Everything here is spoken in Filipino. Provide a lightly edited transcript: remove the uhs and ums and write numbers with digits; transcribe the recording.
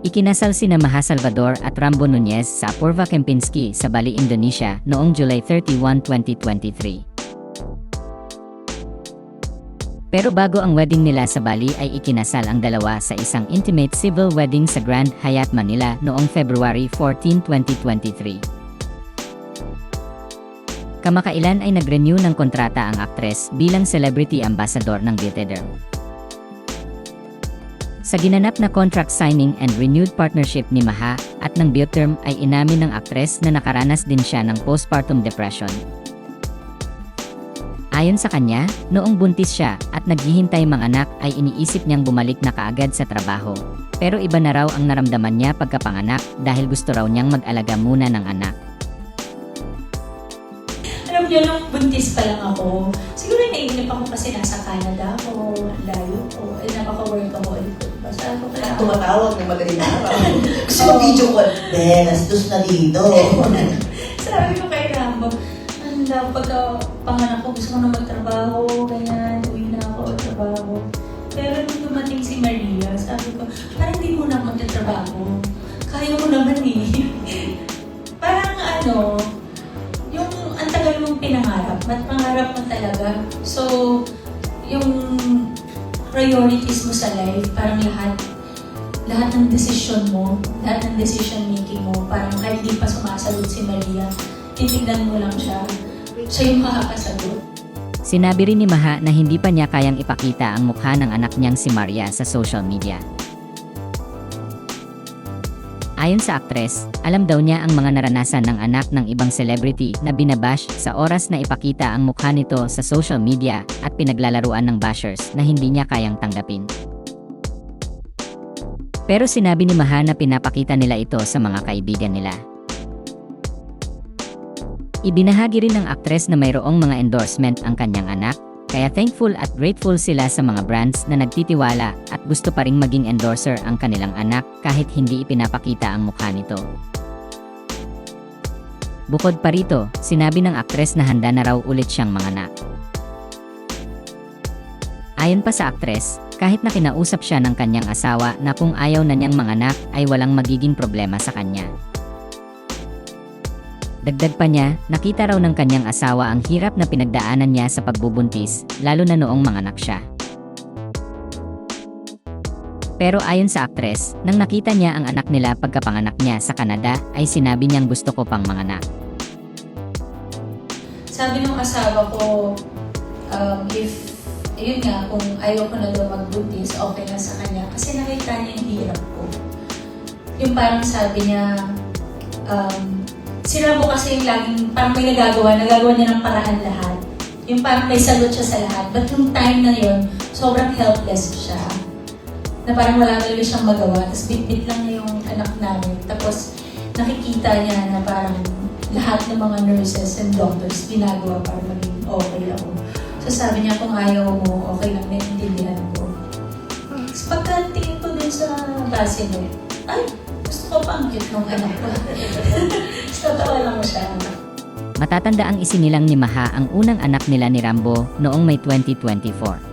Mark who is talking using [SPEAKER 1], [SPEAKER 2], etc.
[SPEAKER 1] Ikinasal sina Maha Salvador at Rambo Nunez sa Apurva Kempinski sa Bali, Indonesia noong July 31, 2023. Pero bago ang wedding nila sa Bali ay ikinasal ang dalawa sa isang intimate civil wedding sa Grand Hyatt Manila noong February 14, 2023. Kamakailan ay nag-renew ng kontrata ang aktres bilang celebrity ambassador ng Beautyderm. Sa ginanap na contract signing and renewed partnership ni Maha at ng Beautyderm ay inamin ng aktres na nakaranas din siya ng postpartum depression. Ayon sa kanya, noong buntis siya at naghihintay mang anak ay iniisip niyang bumalik na kaagad sa trabaho. Pero iba na raw ang naramdaman niya pagkapanganak dahil gusto raw niyang mag-alaga muna ng anak.
[SPEAKER 2] Alam niyo, nung buntis pa lang ako, siguro naiinip ako kasi nasa Canada ako, layo ko, napaka-workaholic ko. Basta ako kaya...
[SPEAKER 3] Tumatawag ng madaling araw. Gusto mo video call? Nastos na dito.
[SPEAKER 2] Sabi ko kay Rambo, pagka panganak ko, gusto ko na magtrabaho, ganyan, uwi na ako, trabaho. Pero nung dumating si Maria, sabi ko, parang hindi mo na magtatrabaho. Kaya mo naman eh. Parang yung ang tagal mong pinangarap, pangarap mo talaga. So, yung priorities mo sa life, parang lahat ng decision mo, lahat ng decision making mo, parang kahit di pa sumasagot si Maria, titignan mo lang siya. Siya yung makakasagot.
[SPEAKER 1] Sinabi rin ni Maha na hindi pa niya kayang ipakita ang mukha ng anak niyang si Maria sa social media. Ayon sa aktres, alam daw niya ang mga naranasan ng anak ng ibang celebrity na binabash sa oras na ipakita ang mukha nito sa social media at pinaglalaruan ng bashers na hindi niya kayang tanggapin. Pero sinabi ni Maha na pinapakita nila ito sa mga kaibigan nila. Ibinahagi rin ng aktres na mayroong mga endorsement ang kanyang anak, kaya thankful at grateful sila sa mga brands na nagtitiwala at gusto pa ring maging endorser ang kanilang anak kahit hindi ipinapakita ang mukha nito. Bukod pa rito, sinabi ng aktres na handa na raw ulit siyang manganak. Ayon pa sa aktres, kahit na kinausap siya ng kanyang asawa na kung ayaw na niyang manganak ay walang magiging problema sa kanya. Dagdag pa niya, nakita raw ng kanyang asawa ang hirap na pinagdaanan niya sa pagbubuntis, lalo na noong manganak siya. Pero ayon sa aktres, nang nakita niya ang anak nila pagkapanganak niya sa Canada, ay sinabi niyang gusto ko pang manganak.
[SPEAKER 2] Sabi ng asawa ko, kung ayaw ko na daw magbuntis, okay na sa kanya. Kasi nakita niya yung hirap ko. Yung parang sabi niya, si Rambo kasi yung laging parang may nagagawa niya ng paraan lahat. Yung parang may sagot siya sa lahat. But yung time na yun, sobrang helpless siya. Na parang wala talaga siyang magawa. Tapos bit-bit lang niya yung anak namin. Tapos nakikita niya na parang lahat ng mga nurses and doctors ginagawa para maging okay ako. So sabi niya, kung ayaw mo, okay lang, naiintindihan ko. Tapos pagkatingin ko dun sa base mo, ay, gusto ko pang cute nung anak ko. Tatawa lang siya.
[SPEAKER 1] Matatanda ang isinilang ni Maha ang unang anak nila ni Rambo noong May 2024.